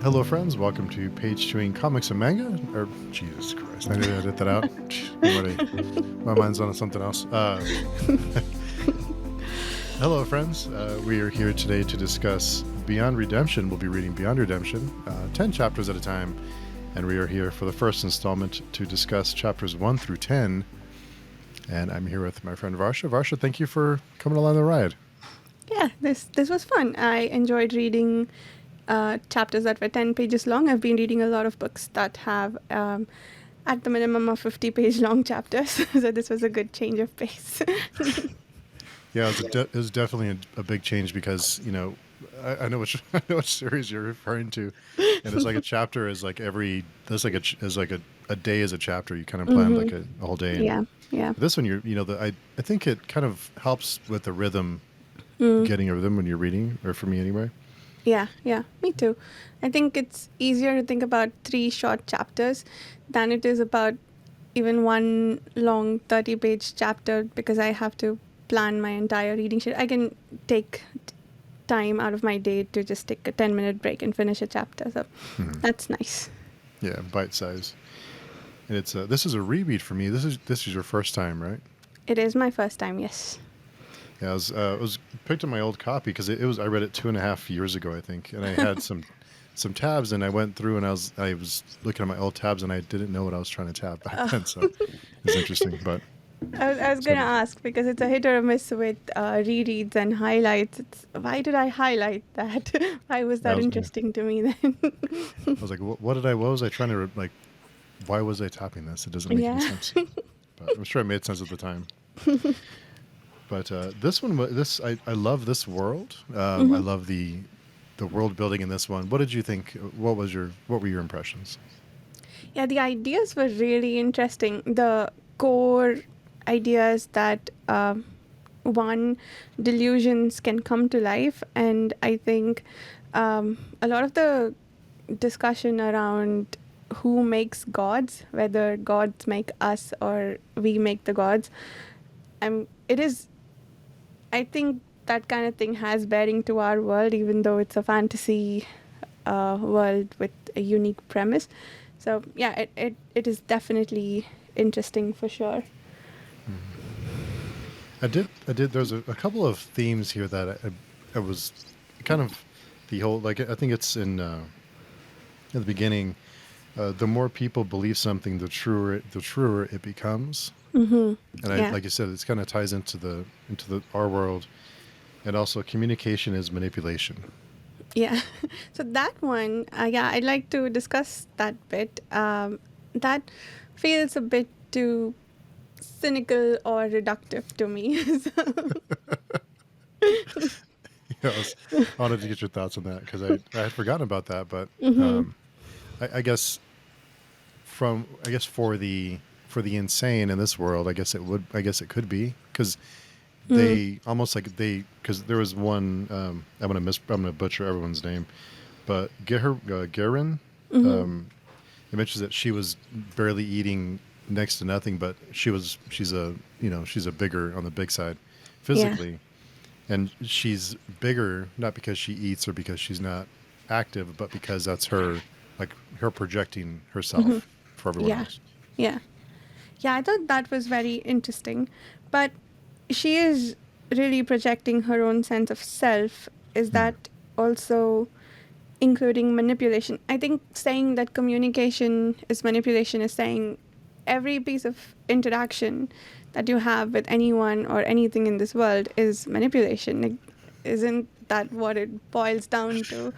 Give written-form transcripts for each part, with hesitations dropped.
Hello, friends. Welcome to Page Chewing Comics and Manga. Or Jesus Christ, I need to edit that out. I'm already, my mind's on something else. Hello, friends. We are here today to discuss Beyond Redemption. We'll be reading Beyond Redemption, 10 chapters at a time, and we are here for the first installment to discuss chapters 1 through 10. And I'm here with my friend Varsha. Varsha, thank you for coming along the ride. Yeah, this was fun. I enjoyed reading chapters that were 10 pages long. I've been reading a lot of books that have at the minimum of 50-page long chapters, so this was a good change of pace. Yeah, it was definitely a big change because, I know which I know which series you're referring to, and it's like a chapter is like a day is a chapter. You kind of plan like a whole day. And Yeah. this one, I think it kind of helps with the rhythm, getting a rhythm when you're reading, or for me anyway. Yeah, me too. I think it's easier to think about 3 short chapters than it is about even one long 30-page chapter, because I have to plan my entire reading schedule. I can take time out of my day to just take a 10-minute break and finish a chapter, so that's nice. Yeah, bite size. And it's this is a reread for me. This is your first time, right? It is my first time, yes. Yeah, I was picked up my old copy because it was I read it 2.5 years ago, I think, and I had some tabs, and I went through and I was looking at my old tabs, and I didn't know what I was trying to tab back then, so it's interesting. But I was going to ask, because it's a hit or a miss with rereads and highlights. Why did I highlight that? Why was that interesting to me then? I was like, what was I trying to, like, why was I tapping this? It doesn't make any sense. But I'm sure it made sense at the time. But this one, I love this world. I love the world building in this one. What did you think? What were your impressions? Yeah, the ideas were really interesting. The core ideas that delusions can come to life, and I think a lot of the discussion around who makes gods, whether gods make us or we make the gods, I think that kind of thing has bearing to our world, even though it's a fantasy world with a unique premise. So yeah, it is definitely interesting for sure. I did. There's a couple of themes here that I was kind of the whole, like, I think it's in at the beginning. The more people believe something, the truer it becomes. And like you said, it kind of ties into our world, and also communication is manipulation. Yeah. So that one, I'd like to discuss that bit. That feels a bit too cynical or reductive to me. I wanted to get your thoughts on that because I had forgotten about that, but I guess for the insane in this world, I guess it could be, because they almost like because there was one, I'm gonna butcher everyone's name, but Garen, it mentions that she was barely eating next to nothing, but she's a bigger on the big side physically. And she's bigger not because she eats or because she's not active, but because that's her projecting herself for everyone else. Yeah, I thought that was very interesting. But she is really projecting her own sense of self. Is that also including manipulation? I think saying that communication is manipulation is saying every piece of interaction that you have with anyone or anything in this world is manipulation. Like, isn't that what it boils down to?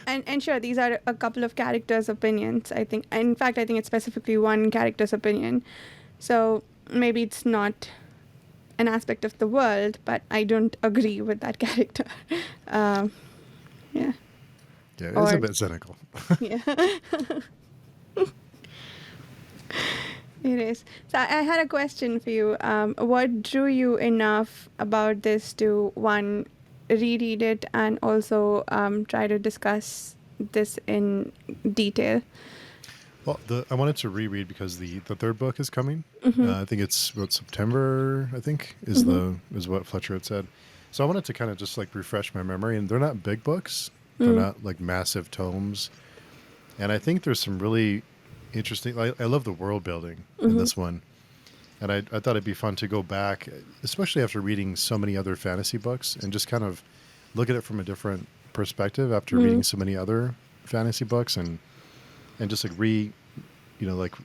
And sure, these are a couple of characters' opinions, I think. In fact, I think it's specifically one character's opinion. So maybe it's not an aspect of the world, but I don't agree with that character. Yeah. Yeah, it is a bit cynical. Yeah. It is. So I had a question for you. What drew you enough about this to, one, reread it and also try to discuss this in detail? Well, I wanted to reread because the third book is coming. I think it's September. I think is what Fletcher had said. So I wanted to kind of just like refresh my memory, and they're not big books. They're not like massive tomes. And I think there's some really interesting. I love the world building in this one, and I thought it'd be fun to go back, especially after reading so many other fantasy books, and just kind of look at it from a different perspective after reading so many other fantasy books, and just like like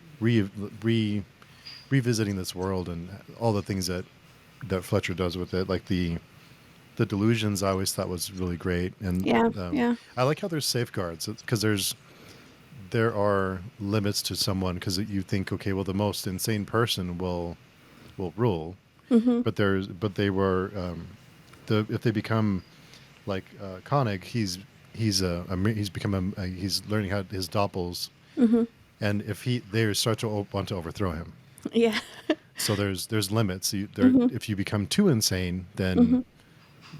revisiting this world and all the things that Fletcher does with it, like the delusions. I always thought was really great, and Yeah, yeah. I like how there's safeguards because there are limits to someone, because you think, okay, well, the most insane person will rule, but they were if they become like Koenig, he's become he's learning how his doppels, and if they start to want to overthrow him, Yeah. so there's limits. If you become too insane, then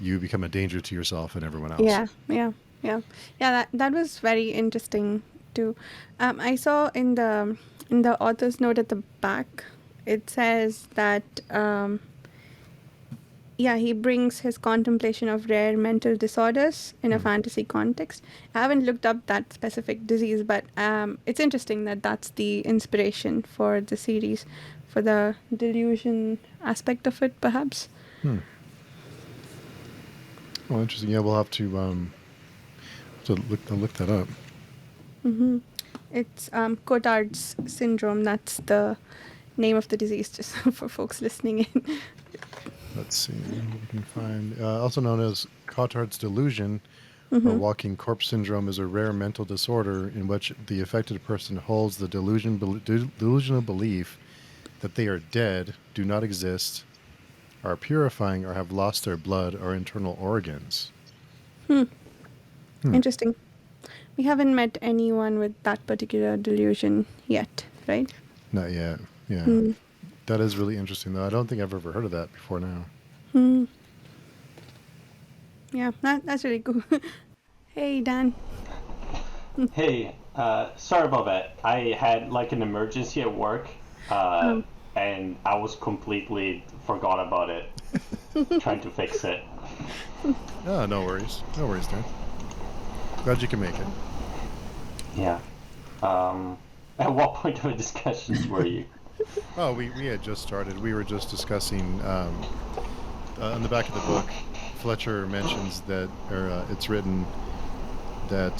you become a danger to yourself and everyone else. Yeah, yeah, yeah, yeah. That was very interesting too. I saw in the author's note at the back, it says that yeah, he brings his contemplation of rare mental disorders in a fantasy context. I haven't looked up that specific disease, but it's interesting that that's the inspiration for the series, for the delusion aspect of it, perhaps. Well, interesting. Yeah, we'll have to look that up. It's Cotard's syndrome. That's the name of the disease, just for folks listening in. Let's see what we can find. Also known as Cotard's delusion, or walking corpse syndrome, is a rare mental disorder in which the affected person holds the delusional belief that they are dead, do not exist, are purifying, or have lost their blood or internal organs. Interesting. We haven't met anyone with that particular delusion yet, right? Not yet. Yeah. That is really interesting, though. I don't think I've ever heard of that before now. Yeah, that's really cool. Hey, Dan. Hey, sorry about that. I had like an emergency at work, and I was completely forgot about it, trying to fix it. Oh, no worries. No worries, Dan. Glad you can make it. Yeah. At what point of the discussions were you? Oh, we had just started. We were just discussing on the back of the book. Fletcher mentions that, or it's written that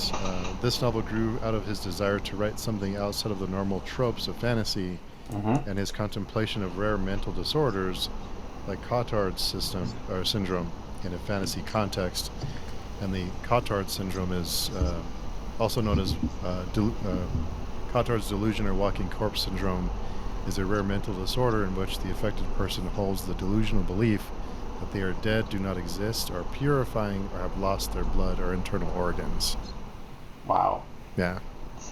this novel grew out of his desire to write something outside of the normal tropes of fantasy, and his contemplation of rare mental disorders like Cotard's syndrome in a fantasy context. And the Cotard syndrome is also known as Cotard's delusion, or walking corpse syndrome, is a rare mental disorder in which the affected person holds the delusional belief that they are dead, do not exist, are purifying, or have lost their blood or internal organs. Wow. Yeah. It's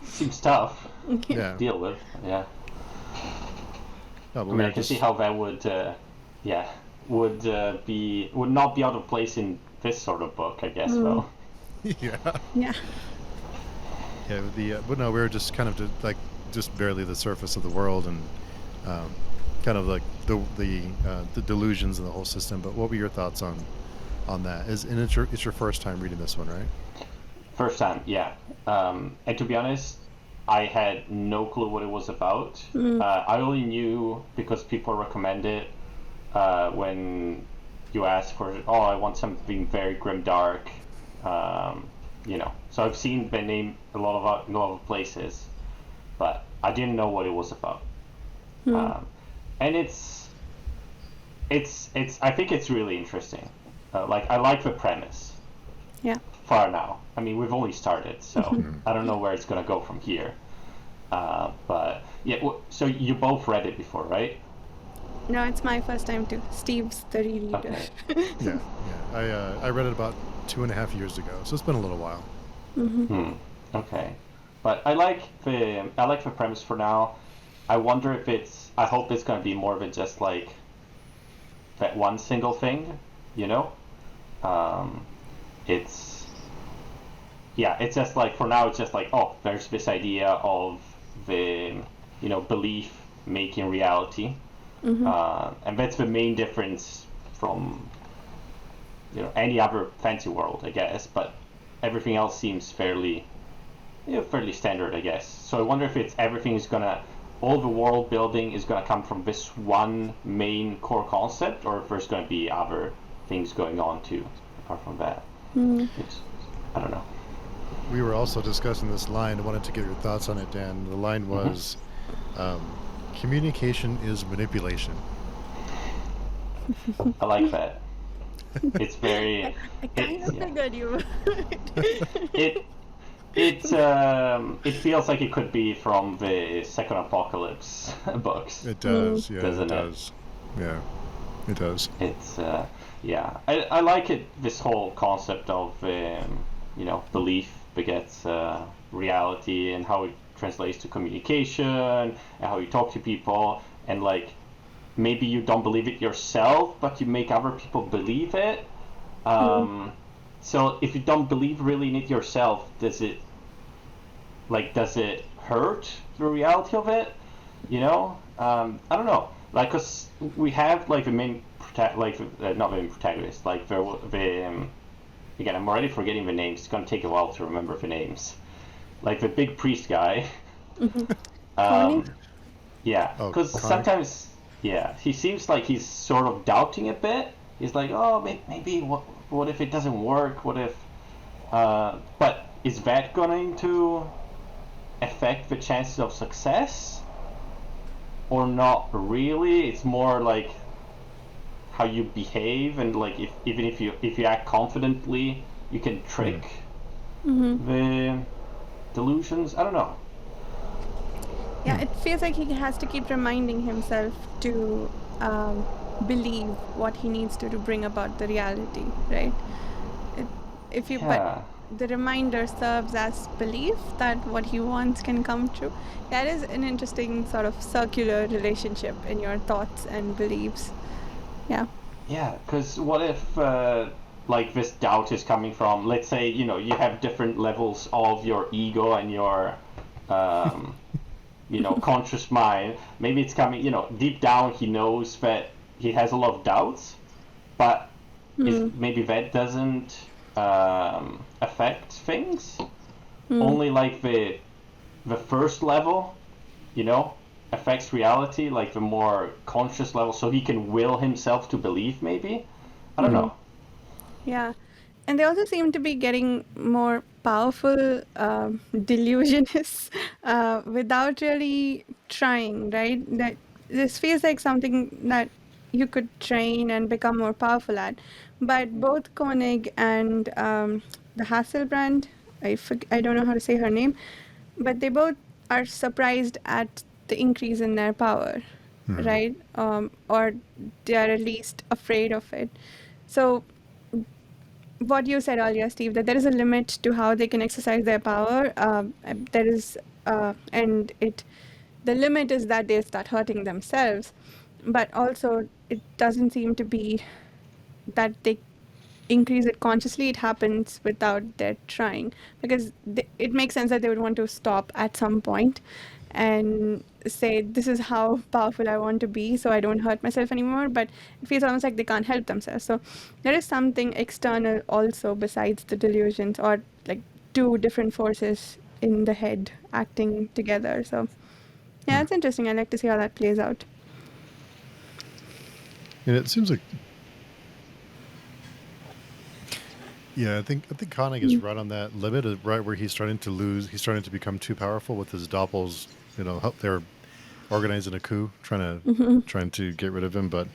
seems tough Yeah. to deal with. Yeah. No, but I mean, I can see how that would, would not be out of place in this sort of book, I guess. Though. Yeah. Yeah. Yeah. But no, we were just kind of just barely the surface of the world, and kind of like the delusions and the whole system. But what were your thoughts on that? It's your first time reading this one, right? First time, yeah. And to be honest, I had no clue what it was about. I only knew because people recommend it when you ask for, I want something very grim dark. So I've seen the name a lot of places, but I didn't know what it was about. And it's I think it's really interesting. I like the premise. Yeah. Far now. I mean, we've only started, so I don't know where it's gonna go from here. But yeah, so you both read it before, right? No, it's my first time too. Steve's the rereader. Okay. Yeah. I read it about 2.5 years ago, so it's been a little while. Okay. But I like the premise for now. I wonder if I hope it's gonna be more of just like that one single thing, it's just like, for now, it's just like, there's this idea of the, belief making reality. And that's the main difference from any other fancy world, I guess. But everything else seems fairly fairly standard, I guess. So I wonder if everything is gonna, all the world building is gonna come from this one main core concept, or if there's gonna be other things going on too, apart from that. I don't know. We were also discussing this line. I wanted to get your thoughts on it, Dan. The line was, communication is manipulation. I like that. It's very. I kind of figured you would. It it feels like it could be from the Second Apocalypse books. It does, yeah, Doesn't it does. Yeah, it does. It's yeah. I like it. This whole concept of belief begets reality, and how it translates to communication, and how you talk to people, and like maybe you don't believe it yourself, but you make other people believe it. So if you don't believe really in it yourself, does it hurt the reality of it? I don't know. Like, cause we have like the main not the main protagonist. Like again, I'm already forgetting the names. It's gonna take a while to remember the names. Like the big priest guy. Yeah, because sometimes, he seems like he's sort of doubting a bit. He's like, oh, maybe what if it doesn't work? What if? But is that going to affect the chances of success, or not really? It's more like how you behave, and like even if you act confidently, you can trick the delusions. I don't know. Yeah, it feels like he has to keep reminding himself to believe what he needs to bring about the reality, right? But the reminder serves as belief that what he wants can come true. That is an interesting sort of circular relationship in your thoughts and beliefs. Yeah. Yeah, because what if like this doubt is coming from, let's say, you have different levels of your ego and your conscious mind. Maybe it's coming, deep down he knows that he has a lot of doubts, but maybe that doesn't affect things. Only like the first level, affects reality, like the more conscious level, so he can will himself to believe, maybe. I don't know. Yeah. And they also seem to be getting more powerful delusionists without really trying, right? That this feels like something that you could train and become more powerful at. But both Koenig and the Hasselbrand, I don't know how to say her name, but they both are surprised at the increase in their power, right? Or they are at least afraid of it. So what you said earlier, Steve, that there is a limit to how they can exercise their power. There is, and the limit is that they start hurting themselves. But also, it doesn't seem to be that they increase it consciously. It happens without their trying, because it makes sense that they would want to stop at some point and say, this is how powerful I want to be, so I don't hurt myself anymore. But it feels almost like they can't help themselves. So there is something external also besides the delusions, or like two different forces in the head acting together. So yeah, it's interesting. I like to see how that plays out. And it seems like, I think Koenig is right on that limit, right where he's starting to become too powerful with his doppels. They're organizing a coup, trying to get rid of him. But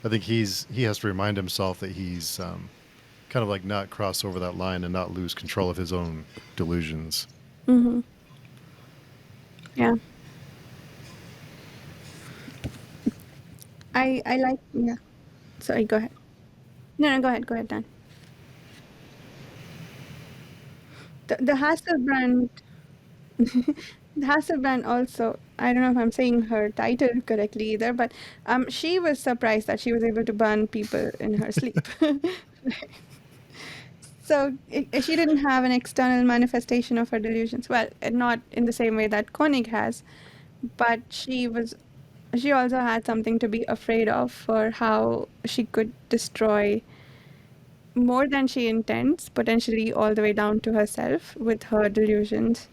I think he has to remind himself that he's kind of like not cross over that line and not lose control of his own delusions. Yeah. I like, yeah. Sorry, go ahead. No, go ahead, Dan. The Hasselbrand, the Hasselbrand also, I don't know if I'm saying her title correctly either, but she was surprised that she was able to burn people in her sleep. So she didn't have an external manifestation of her delusions. Well, not in the same way that Koenig has, but she also had something to be afraid of for how she could destroy more than she intends, potentially all the way down to herself with her delusions.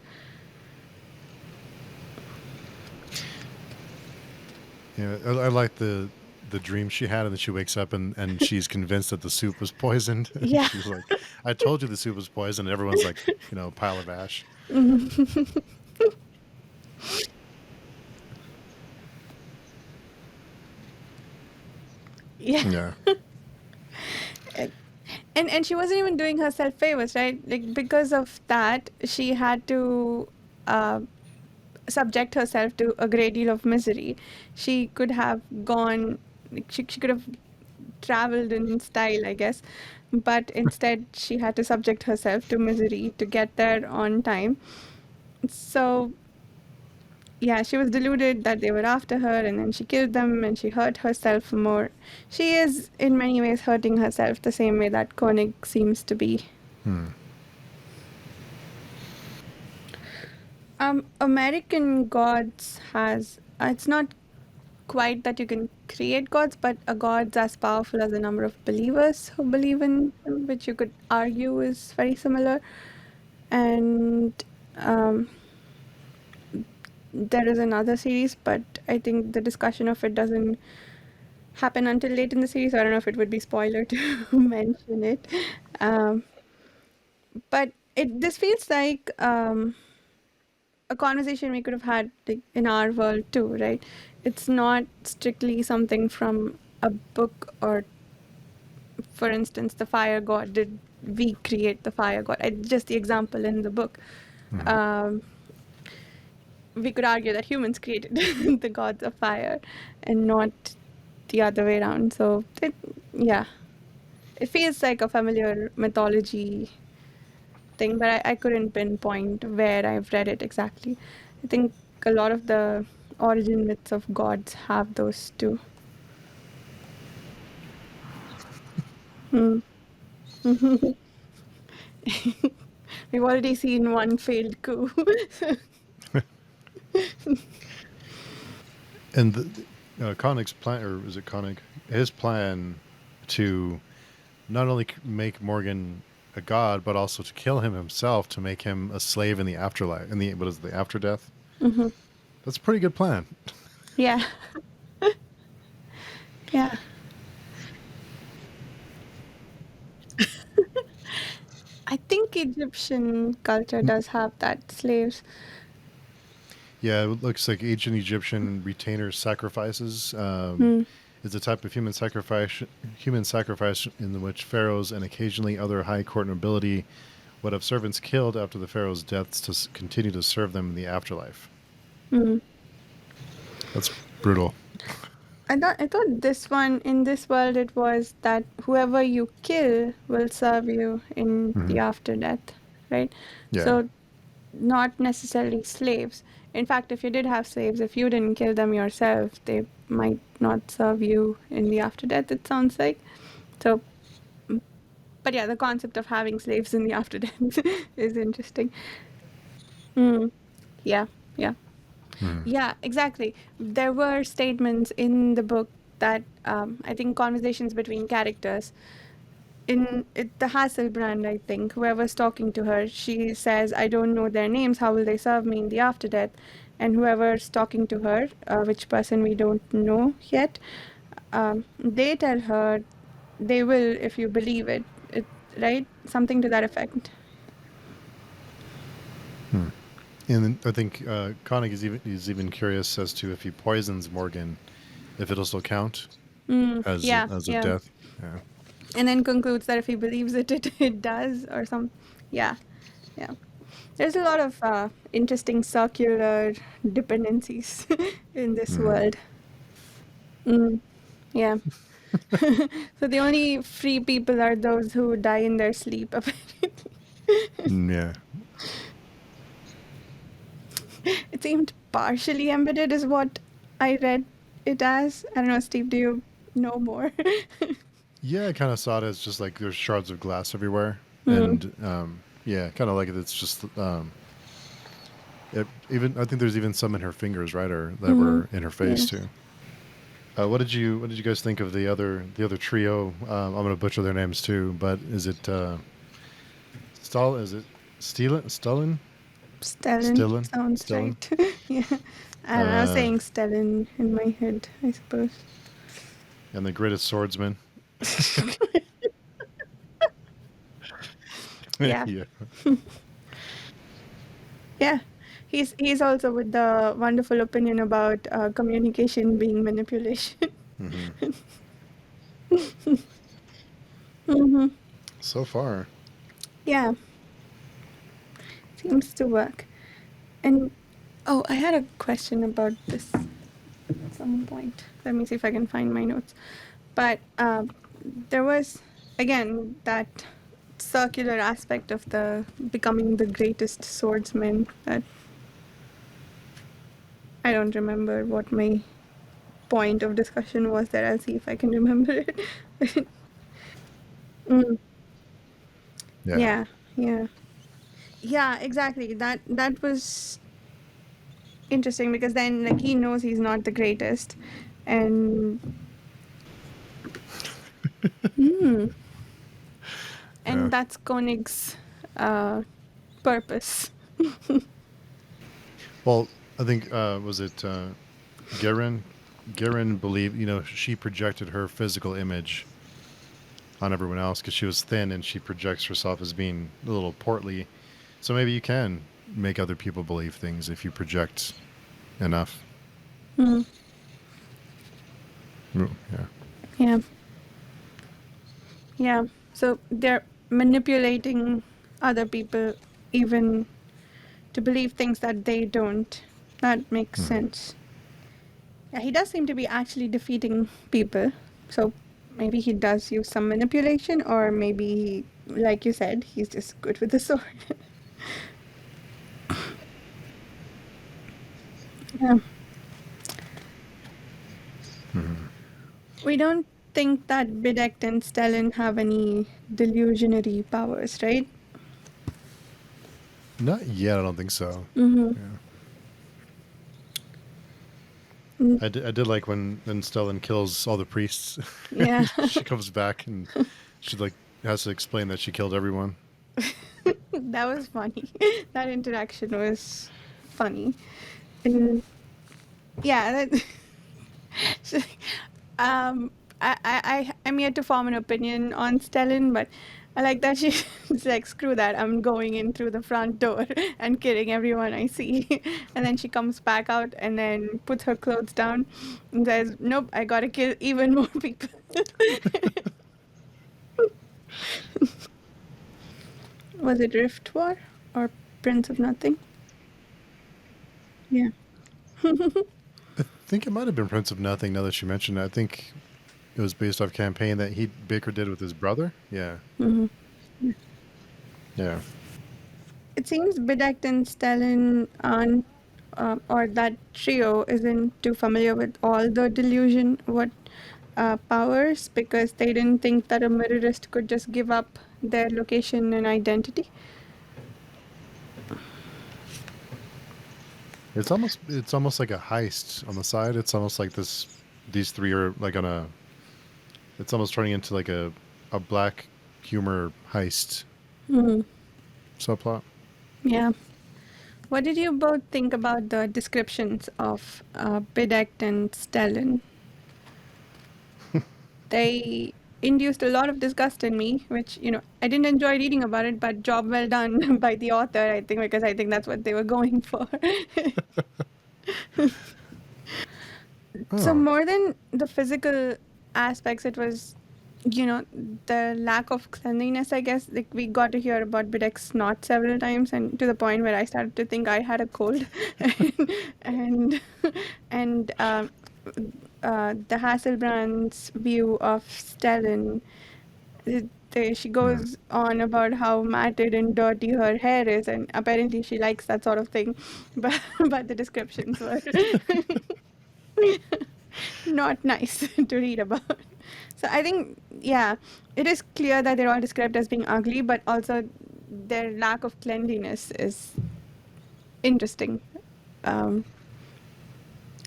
Yeah, I like the dream she had, and then she wakes up and she's convinced that the soup was poisoned. And Yeah. she's like, "I told you the soup was poisoned." And everyone's like, pile of ash. Yeah. Yeah. And she wasn't even doing herself favors, right? Like, because of that, she had to uh, subject herself to a great deal of misery. She could have gone, like, she could have traveled in style, I guess, but instead she had to subject herself to misery to get there on time. So yeah, she was deluded that they were after her, and then she killed them and she hurt herself more. She is in many ways hurting herself the same way that Koenig seems to be. American Gods has, it's not quite that you can create gods, but a god's as powerful as the number of believers who believe in him, which you could argue is very similar. And um, there is another series, but I think the discussion of it doesn't happen until late in the series. So I don't know if it would be spoiler to mention it. Um, but this feels like a conversation we could have had, like, in our world too, right? It's not strictly something from a book, or for instance, the fire god. Did we create the fire god? Just the example in the book. Um, we could argue that humans created the gods of fire and not the other way around. So, yeah, it feels like a familiar mythology thing, but I couldn't pinpoint where I've read it exactly. I think a lot of the origin myths of gods have those too. Hmm. We've already seen one failed coup. And Koenig's plan, or is it Koenig? His plan to not only make Morgan a god, but also to kill him himself, to make him a slave in the afterlife, in the what is it, the after death. That's a pretty good plan. Yeah, yeah. I think Egyptian culture does have that, slaves. Yeah, it looks like ancient Egyptian retainer sacrifices Hmm. is a type of human sacrifice in which pharaohs and occasionally other high court nobility would have servants killed after the pharaoh's deaths to continue to serve them in the afterlife. Hmm. That's brutal. I thought this one, in this world, it was that whoever you kill will serve you in the after death, right? Yeah. So not necessarily slaves. In fact, if you did have slaves, if you didn't kill them yourself, they might not serve you in the after death, it sounds like. So, but yeah, the concept of having slaves in the after death is interesting. Mm, yeah, yeah. Yeah, exactly. There were statements in the book that I think conversations between characters in the Hasselbrand, I think, whoever's talking to her, she says, I don't know their names. How will they serve me in the after death? And whoever's talking to her, which person we don't know yet, they tell her they will if you believe it, right? Something to that effect. And I think Koenig is even curious as to if he poisons Morgan, if it'll still count as Yeah, as a yeah. death. Yeah. And then concludes that if he believes it does, or some. Yeah, yeah. There's a lot of interesting circular dependencies in this world. Mm, yeah. So the only free people are those who die in their sleep, apparently. Yeah. It seemed partially embedded, is what I read it as. I don't know, Steve, do you know more? Yeah, I kind of saw it as just like there's shards of glass everywhere, Hmm. and yeah, kind of like it's just even I think there's even some in her fingers, right, or that Hmm. were in her face Yes. too. What did you guys think of the other trio? I'm gonna butcher their names too, but is it Stal? Is it Stalin? Stellan Stillen? sounds Stalin? right. Yeah. I was Uh, saying Stellan in my head, I suppose. and the greatest swordsman. Yeah. Yeah. Yeah. He's also with the wonderful opinion about communication being manipulation. Hmm. Hmm. So far, Yeah, seems to work. And oh, I had a question about this at some point. Let me see if I can find my notes. But there was again that circular aspect of the becoming the greatest swordsman that I don't remember what my point of discussion was there. I'll see if I can remember it. Mm, yeah. yeah, yeah. Yeah, exactly. That was interesting because then like he knows he's not the greatest and mm, Yeah. and that's Koenig's uh purpose. Well, I think was it Garen? Garen believed, she projected her physical image on everyone else because she was thin and she projects herself as being a little portly. So maybe you can make other people believe things if you project enough. Mm, Yeah. yeah. Yeah. So they're manipulating other people even to believe things that they don't. That makes Hmm. sense. Yeah, he does seem to be actually defeating people. So maybe he does use some manipulation, or maybe, like you said, he's just good with the sword. Yeah. Hmm. We don't think that Bidect and Stellan have any delusionary powers, right? Not yet. I don't think so. Mm-hmm. Yeah. Mm, I did like when Stellan kills all the priests. yeah. She comes back and she like has to explain that she killed everyone. That was funny. That interaction was funny. And yeah, that, so, um, I'm yet to form an opinion on Stellan, but I like that she's like, screw that, I'm going in through the front door and killing everyone I see. And then she comes back out and then puts her clothes down and says, nope, I gotta kill even more people. Was it Rift War or Prince of Nothing? Yeah. I think it might have been Prince of Nothing. Now that you mentioned it, I think it was based off campaign that Baker did with his brother. Yeah. Hmm. Yeah. It seems Bedecked and Stellan aren't, or that trio isn't too familiar with all the delusion what powers because they didn't think that a mirrorist could just give up their location and identity. It's almost like a heist on the side. It's almost like these three are like on a it's almost turning into like a black humor heist Hmm. subplot. Yeah. What did you both think about the descriptions of Bedecked and Stellan? They induced a lot of disgust in me, which, I didn't enjoy reading about it, but job well done by the author, I think, because I think that's what they were going for. So Oh. more than the physical aspects, it was, the lack of cleanliness, I guess. Like we got to hear about Bidek's snot several times, and to the point where I started to think I had a cold, and and the Hasselbrand's view of Stellan. She Hmm. goes on about how matted and dirty her hair is, and apparently she likes that sort of thing. But but the descriptions were not nice to read about. So I think, yeah, it is clear that they're all described as being ugly, but also their lack of cleanliness is interesting. Um,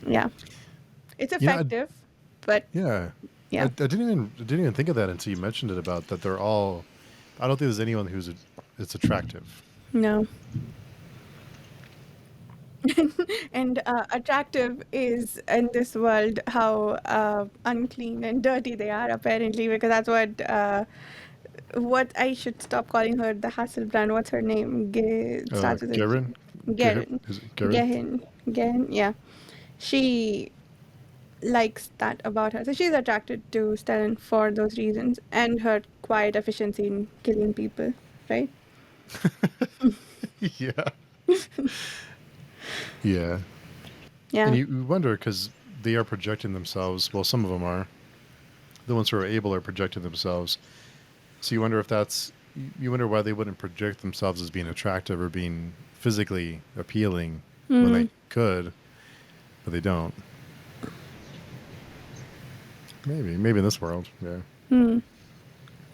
yeah, it's You know, I, effective. But Yeah. I yeah, didn't even think of that until you mentioned it about that they're all. I don't think there's anyone it's attractive. no. And attractive is in this world how unclean and dirty they are, apparently, because that's what I should stop calling her the Hasselbrand. What's her name? It starts with a G. Garen, Garen. is it Garen? Garen, yeah. She likes that about her. So she's attracted to Stellan for those reasons and her quiet efficiency in killing people, right? Yeah. Yeah. And Yeah. you wonder because they are projecting themselves. Well, some of them are. The ones who are able are projecting themselves. So you wonder if that's. You wonder why they wouldn't project themselves as being attractive or being physically appealing when they could, but they don't. Maybe in this world, yeah.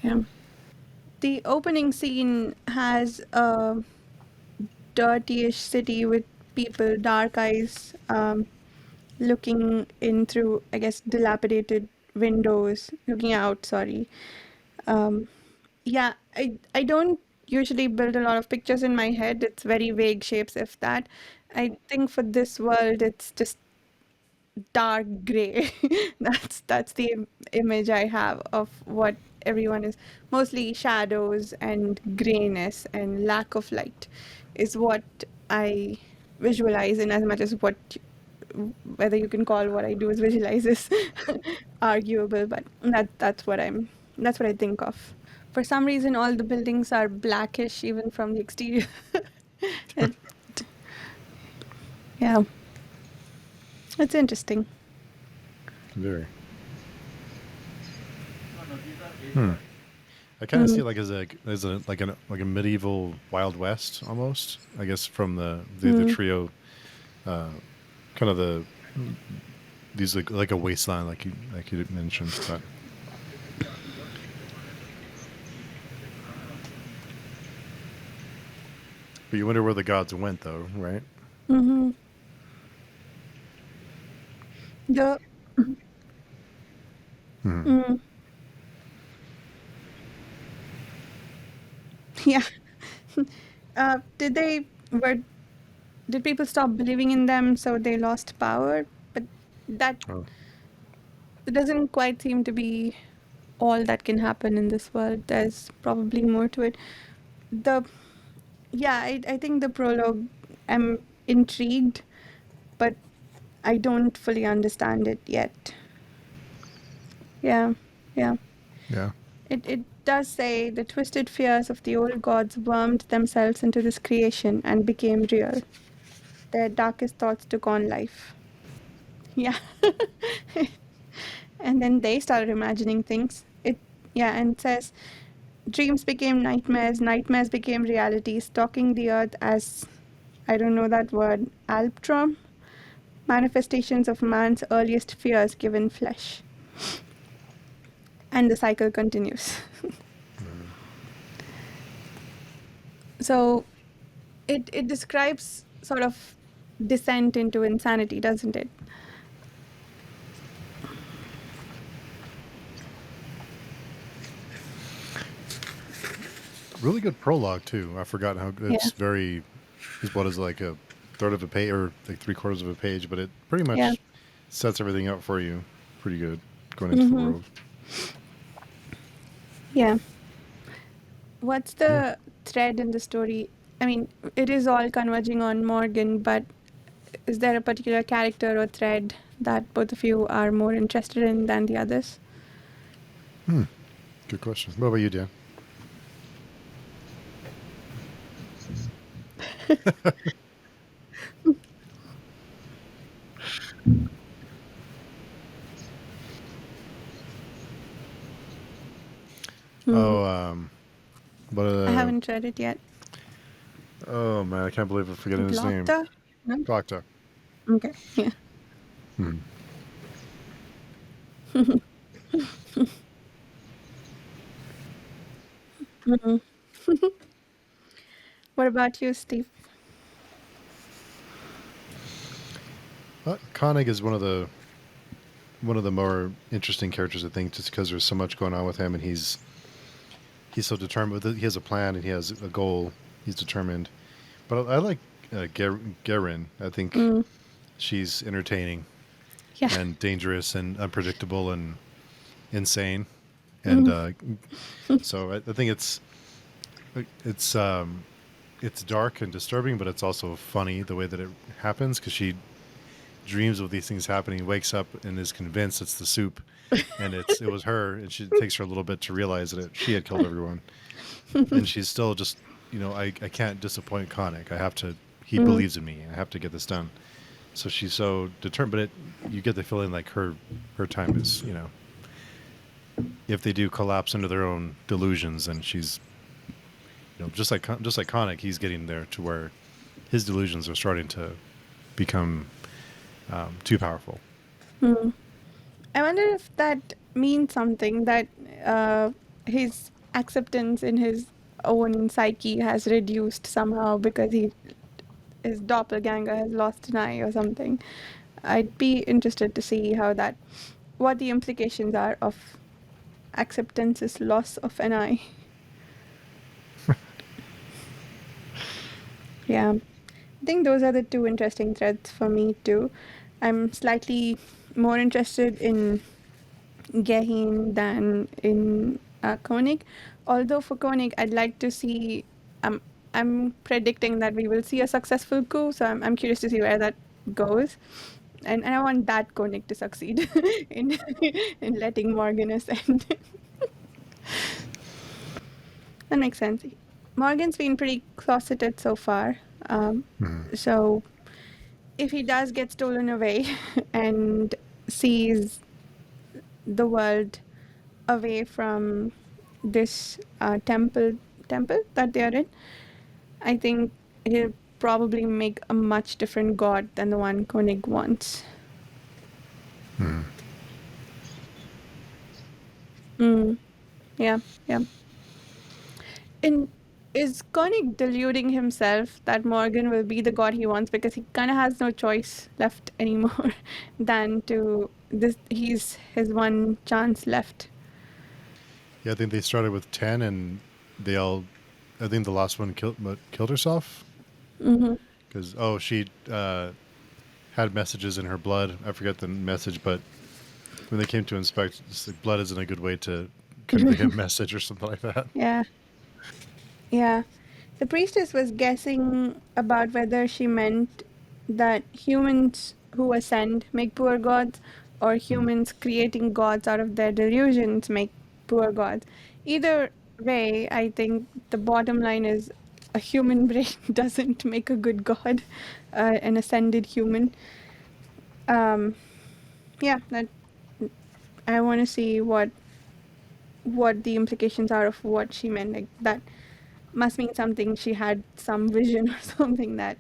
Yeah. The opening scene has a dirtyish city with people, dark eyes, looking in through, I guess, dilapidated windows, looking out, sorry. Um, yeah, I don't usually build a lot of pictures in my head. It's very vague shapes, if that. I think for this world, it's just dark gray. That's the image I have of what everyone is. Mostly shadows and grayness and lack of light is what I visualize, in as much as whether you can call what I do as visualize is arguable, but that's what I think of. For some reason, all the buildings are blackish, even from the exterior. It, yeah, it's interesting. Very. I kind of see it like as a medieval Wild West almost. I guess from the trio, kind of these like a wasteland like you mentioned. But you wonder where the gods went though, right? Mm-hmm. The mm, yeah. Did they were did people stop believing in them so they lost power? But that Oh, doesn't quite seem to be all that can happen in this world. There's probably more to it. The Yeah, I think the prologue, I'm intrigued, but I don't fully understand it yet. Yeah, yeah. yeah. It does say the twisted fears of the old gods wormed themselves into this creation and became real. Their darkest thoughts took on life. Yeah. And then they started imagining things. Yeah, and it says dreams became nightmares, nightmares became reality, stalking the earth as, I don't know that word, alptrom, manifestations of man's earliest fears given flesh. And the cycle continues. So it describes sort of descent into insanity, doesn't it? Really good prologue too. I forgot how Yeah, it's very. Is what is like a third of a page or like three quarters of a page, but it pretty yeah. much sets everything up for you. Pretty good going into the Mm-hmm. world. Yeah. What's Yeah. the thread in the story? I mean, it is all converging on Morgan, but is there a particular character or thread that both of you are more interested in than the others? Good question. What about you, Dan? Hmm. Oh, but I haven't read it yet. oh man, I can't believe I'm forgetting his name. Blocked? No? Proctor. Okay. Yeah. Mhm. What about you, Steve? Koenig is one of the one of the more interesting characters, I think, just because there's so much going on with him, and he's so determined. He has a plan and he has a goal. He's determined. But I like Garen. I think Mm. she's entertaining Yeah. and dangerous and unpredictable and insane. And Mm. so I think it's it's dark and disturbing, but it's also funny the way that it happens because she dreams of these things happening, wakes up and is convinced it's the soup, and it was her, and it takes her a little bit to realize that she had killed everyone, and she's still just I can't disappoint Connick. I have to. He Mm. believes in me. I have to get this done. So she's so determined, but you get the feeling like her time is if they do collapse into their own delusions, and she's just like Connick, he's getting there to where his delusions are starting to become too powerful. Mm. I wonder if that means something, that his acceptance in his own psyche has reduced somehow because his doppelganger has lost an eye or something. I'd be interested to see what the implications are of acceptance's loss of an eye. Yeah, I think those are the two interesting threads for me too. I'm slightly more interested in Gehin than in Koenig. Although for Koenig, I'd like to see. Um, I'm predicting that we will see a successful coup, so I'm curious to see where that goes, and I want that Koenig to succeed in in letting Morgan ascend. That makes sense. Morgan's been pretty closeted so far, so if he does get stolen away and sees the world away from this temple that they are in, I think he'll probably make a much different god than the one Koenig wants. Mm, yeah, yeah. And is Koenig deluding himself that Morgan will be the god he wants because he kind of has no choice left anymore than to this? He's his one chance left. Yeah, I think they started with 10, and they all. I think the last one killed herself Mm-hmm. because she had messages in her blood. I forget the message, but when they came to inspect, it's like blood isn't a good way to convey a message or something like that. Yeah, yeah. The priestess was guessing about whether she meant that humans who ascend make poor gods, or humans creating gods out of their delusions make poor gods. Either way, I think the bottom line is a human brain doesn't make a good god, an ascended human. Um, yeah, that I want to see what the implications are of what she meant. Like that must mean something. She had some vision or something that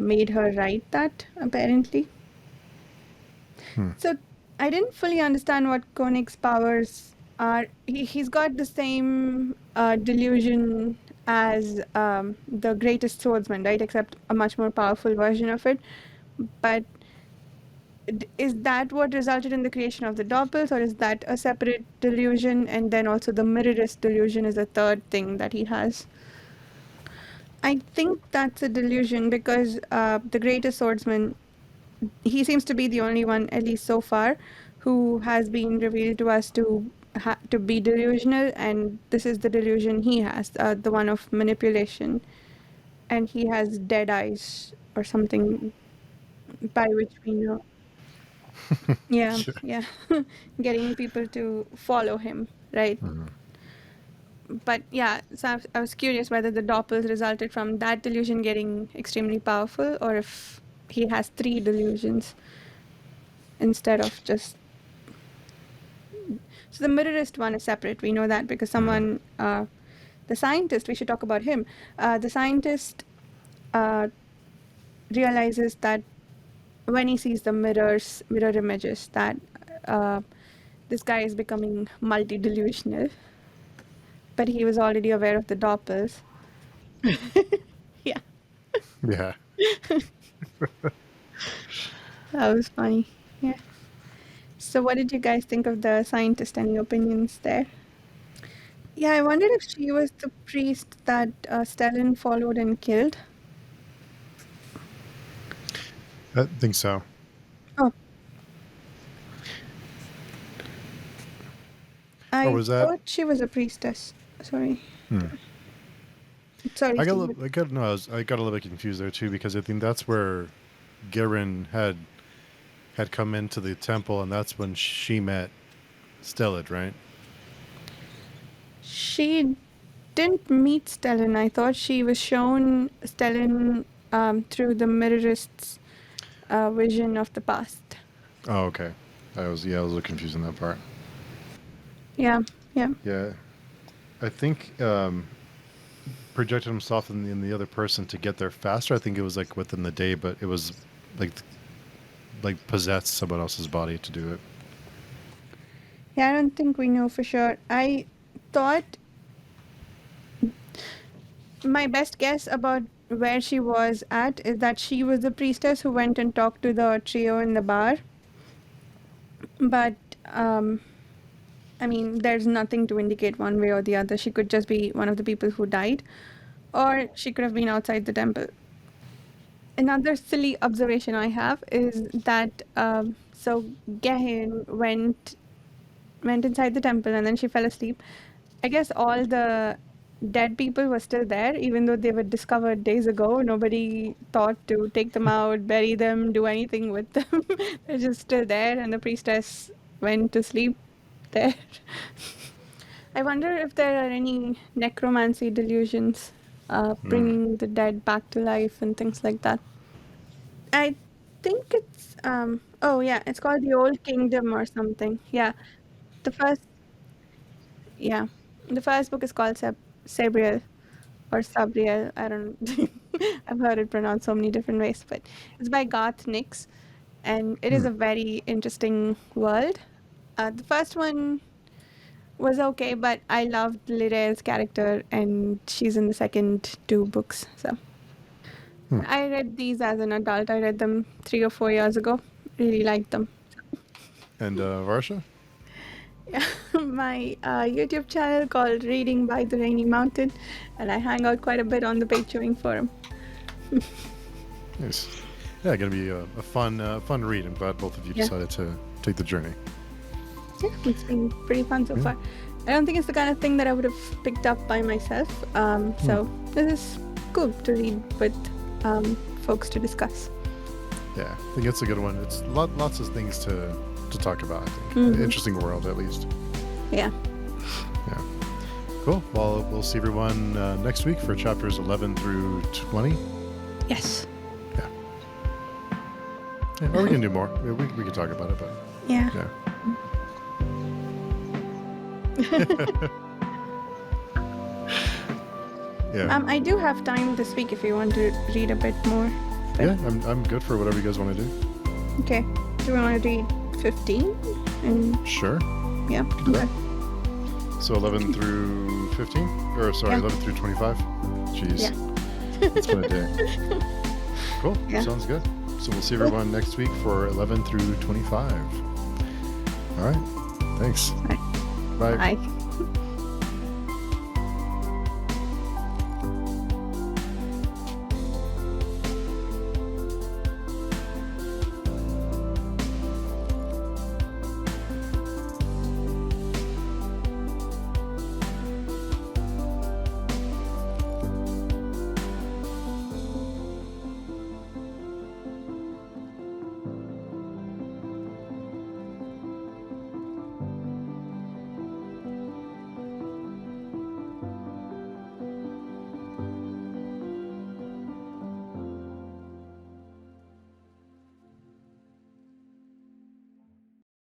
made her write that, apparently. Hmm. So I didn't fully understand what Koenig's powers are. He's got the same delusion as the greatest swordsman, right? Except a much more powerful version of it. But is that what resulted in the creation of the doppels, or is that a separate delusion? And then also the mirrorist delusion is a third thing that he has. I think that's a delusion because the greatest swordsman, he seems to be the only one, at least so far, who has been revealed to us to be delusional, and this is the delusion he has, the one of manipulation, and he has dead eyes or something by which we know. Yeah, Yeah. yeah, getting people to follow him, right? But yeah, so I was curious whether the doppels resulted from that delusion getting extremely powerful, or if he has three delusions instead of just. So the mirrorist one is separate. We know that because someone, the scientist, we should talk about him. The scientist uh, realizes that when he sees the mirror images, that uh, this guy is becoming multi-delusional, but he was already aware of the doppels. Yeah, Yeah. that was funny. Yeah. So, what did you guys think of the scientist? Any opinions there? Yeah, I wondered if she was the priest that Stellan followed and killed. I think so. Oh, Or I was that? thought she was a priestess. Sorry. Sorry, I got, a Steve. little, I got, no, I got a little bit confused there too because I think that's where Garen had come into the temple, and that's when she met Stellid, right? She didn't meet Stellan. I thought she was shown Stellan through the mirrorist's vision of the past. Oh, okay. I was a little confused in that part. Yeah, yeah. Yeah, I think projected himself in the other person to get there faster. I think it was like within the day, but it was like possessed someone else's body to do it. Yeah, I don't think we know for sure. I thought my best guess about where she was at is that she was the priestess who went and talked to the trio in the bar. But I mean, there's nothing to indicate one way or the other. She could just be one of the people who died, or she could have been outside the temple. Another silly observation I have is that so Gehin went inside the temple and then she fell asleep. I guess all the dead people were still there, even though they were discovered days ago. Nobody thought to take them out, bury them, do anything with them. They're just still there, and the priestess went to sleep there. I wonder if there are any necromancy delusions, bringing the dead back to life and things like that. I think it's oh yeah, it's called the Old Kingdom or something. Yeah. The first yeah. The first book is called Sabriel or Sabriel. I don't I've heard it pronounced so many different ways, but it's by Garth Nix and it is a very interesting world. The first one was okay, but I loved Lirael's character and she's in the second two books. So I read these as an adult. I read them 3 or 4 years ago. Really liked them. And Varsha? Yeah, my YouTube channel called Reading by the Rainy Mountain, and I hang out quite a bit on the page chewing forum. Nice. Yeah, gonna be a fun read. I'm glad both of you Yeah. decided to take the journey. Yeah, it's been pretty fun so far. I don't think it's the kind of thing that I would have picked up by myself. So this is cool to read with folks to discuss. Yeah, I think it's a good one. It's lots of things to talk about, I think. Interesting world, at least. Yeah. Yeah. Cool. Well, we'll see everyone next week for chapters 11 through 20. Yes. Yeah, or we can do more. We can talk about it, but Yeah. yeah. Yeah. I do have time this week if you want to read a bit more. But, Yeah, I'm good for whatever you guys want to do. Okay. Do we want to read 15? And Sure. yeah. do that. Okay. So 11 through 15? Or sorry, Yeah. 11 through 25? Jeez. Yeah. It's been a day. Cool. Yeah. Sounds good. So we'll see everyone next week for 11 through 25. All right. Thanks. Bye. Bye. Bye.